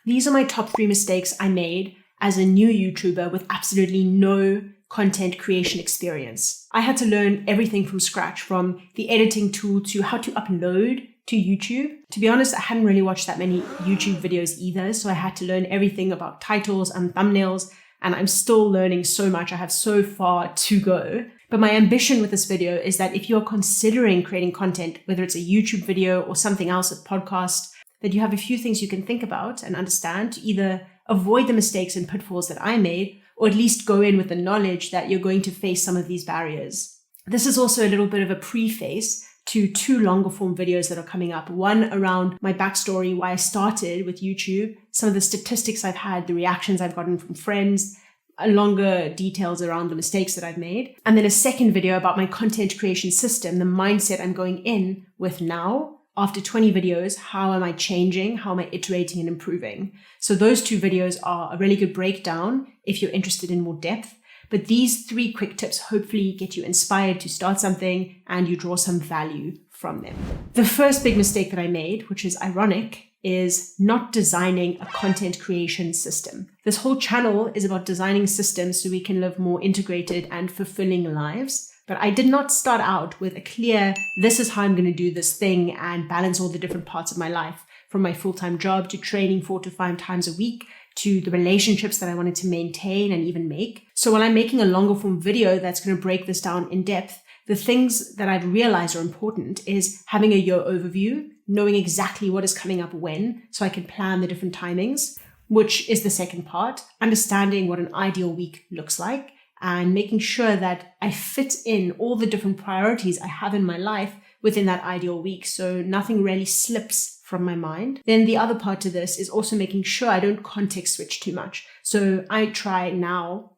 These are my top 3 mistakes I made as a new YouTuber with absolutely no content creation experience. I had to learn everything from scratch, from the editing tool to how to upload to YouTube. To be honest, I hadn't really watched that many YouTube videos either, so I had to learn everything about titles and thumbnails, and I'm still learning so much. I have so far to go. But my ambition with this video is that if you're considering creating content, whether it's a YouTube video or something else, a podcast, that you have a few things you can think about and understand to either avoid the mistakes and pitfalls that I made, or at least go in with the knowledge that you're going to face some of these barriers. This is also a little bit of a preface to 2 longer form videos that are coming up. One around my backstory, why I started with YouTube, some of the statistics I've had, the reactions I've gotten from friends, longer details around the mistakes that I've made. And then a second video about my content creation system, the mindset I'm going in with now. After 20 videos, how am I changing? How am I iterating and improving? So those 2 videos are a really good breakdown if you're interested in more depth. But these 3 quick tips hopefully get you inspired to start something and you draw some value from them. The first big mistake that I made, which is ironic, is not designing a content creation system. This whole channel is about designing systems so we can live more integrated and fulfilling lives. But I did not start out with a clear, this is how I'm going to do this thing and balance all the different parts of my life, from my full-time job to training 4 to 5 times a week, to the relationships that I wanted to maintain and even make. So while I'm making a longer form video that's going to break this down in depth, the things that I've realized are important is having a year overview, knowing exactly what is coming up when, so I can plan the different timings, which is the second part, understanding what an ideal week looks like, and making sure that I fit in all the different priorities I have in my life within that ideal week, so nothing really slips from my mind. Then the other part to this is also making sure I don't context switch too much. So I try now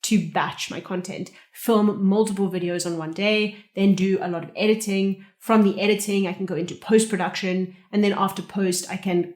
to batch my content, film multiple videos on one day, then do a lot of editing. From the editing, I can go into post-production, and then after post, I can,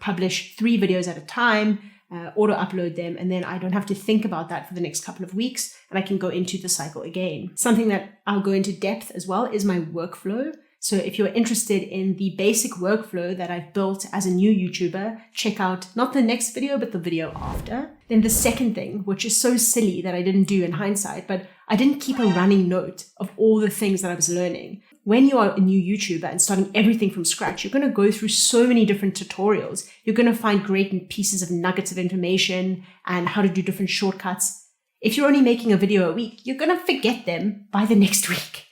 publish 3 videos at a time, auto-upload them, and then I don't have to think about that for the next couple of weeks, and I can go into the cycle again. Something that I'll go into depth as well is my workflow. So if you're interested in the basic workflow that I've built as a new YouTuber, check out not the next video, but the video after. Then the second thing, which is so silly that I didn't do in hindsight, but I didn't keep a running note of all the things that I was learning. When you are a new YouTuber and starting everything from scratch, you're going to go through so many different tutorials. You're going to find great pieces of nuggets of information and how to do different shortcuts. If you're only making a video a week, you're going to forget them by the next week.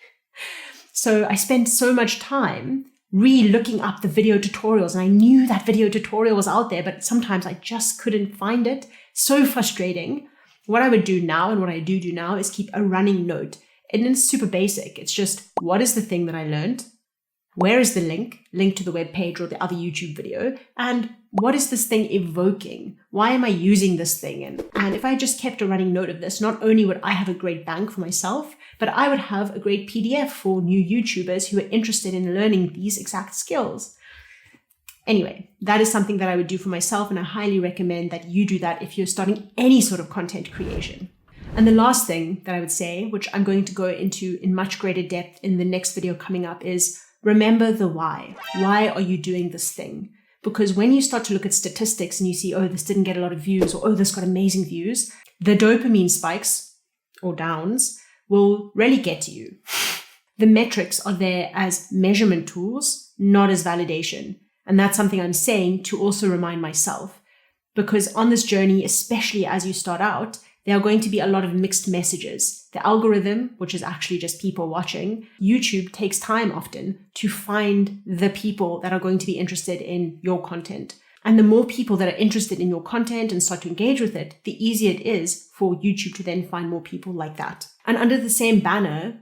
So I spent so much time re-looking up the video tutorials, and I knew that video tutorial was out there, but sometimes I just couldn't find it. So frustrating. What I would do now, and what I do now, is keep a running note. And it's super basic. It's just, what is the thing that I learned? Where is the link to the web page or the other YouTube video? And what is this thing evoking? Why am I using this thing? And if I just kept a running note of this, not only would I have a great bank for myself, but I would have a great PDF for new YouTubers who are interested in learning these exact skills. Anyway, that is something that I would do for myself, and I highly recommend that you do that if you're starting any sort of content creation. And the last thing that I would say, which I'm going to go into in much greater depth in the next video coming up, is remember the why. Why are you doing this thing? Because when you start to look at statistics and you see, oh, this didn't get a lot of views, or oh, this got amazing views, the dopamine spikes or downs will really get to you. The metrics are there as measurement tools, not as validation. And that's something I'm saying to also remind myself. Because on this journey, especially as you start out, there are going to be a lot of mixed messages. The algorithm, which is actually just people watching, YouTube takes time often to find the people that are going to be interested in your content. And the more people that are interested in your content and start to engage with it, the easier it is for YouTube to then find more people like that. And under the same banner,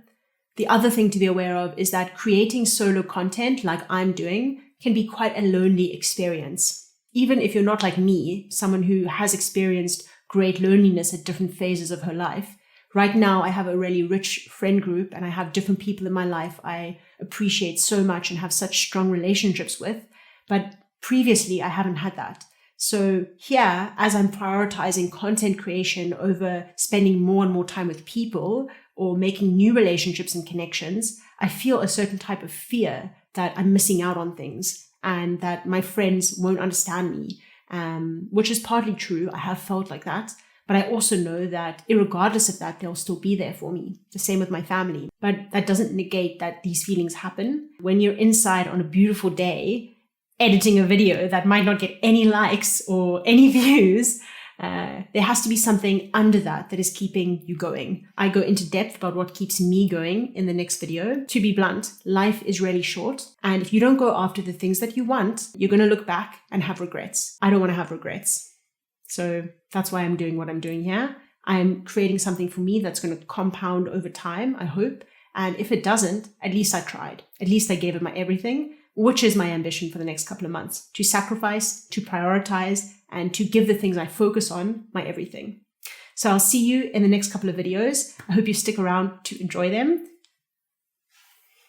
the other thing to be aware of is that creating solo content like I'm doing can be quite a lonely experience. Even if you're not like me, someone who has experienced great loneliness at different phases of her life. Right now, I have a really rich friend group and I have different people in my life I appreciate so much and have such strong relationships with. But previously, I haven't had that. So here, as I'm prioritizing content creation over spending more and more time with people or making new relationships and connections, I feel a certain type of fear that I'm missing out on things and that my friends won't understand me. which is partly true. I have felt like that. But I also know that irregardless of that, they'll still be there for me. The same with my family. But that doesn't negate that these feelings happen. When you're inside on a beautiful day, editing a video that might not get any likes or any views, there has to be something under that is keeping you going. I go into depth about what keeps me going in the next video. To be blunt, life is really short. And if you don't go after the things that you want, you're going to look back and have regrets. I don't want to have regrets. So that's why I'm doing what I'm doing here. I'm creating something for me that's going to compound over time, I hope. And if it doesn't, at least I tried. At least I gave it my everything, which is my ambition for the next couple of months. To sacrifice, to prioritize, and to give the things I focus on my everything. So I'll see you in the next couple of videos. I hope you stick around to enjoy them.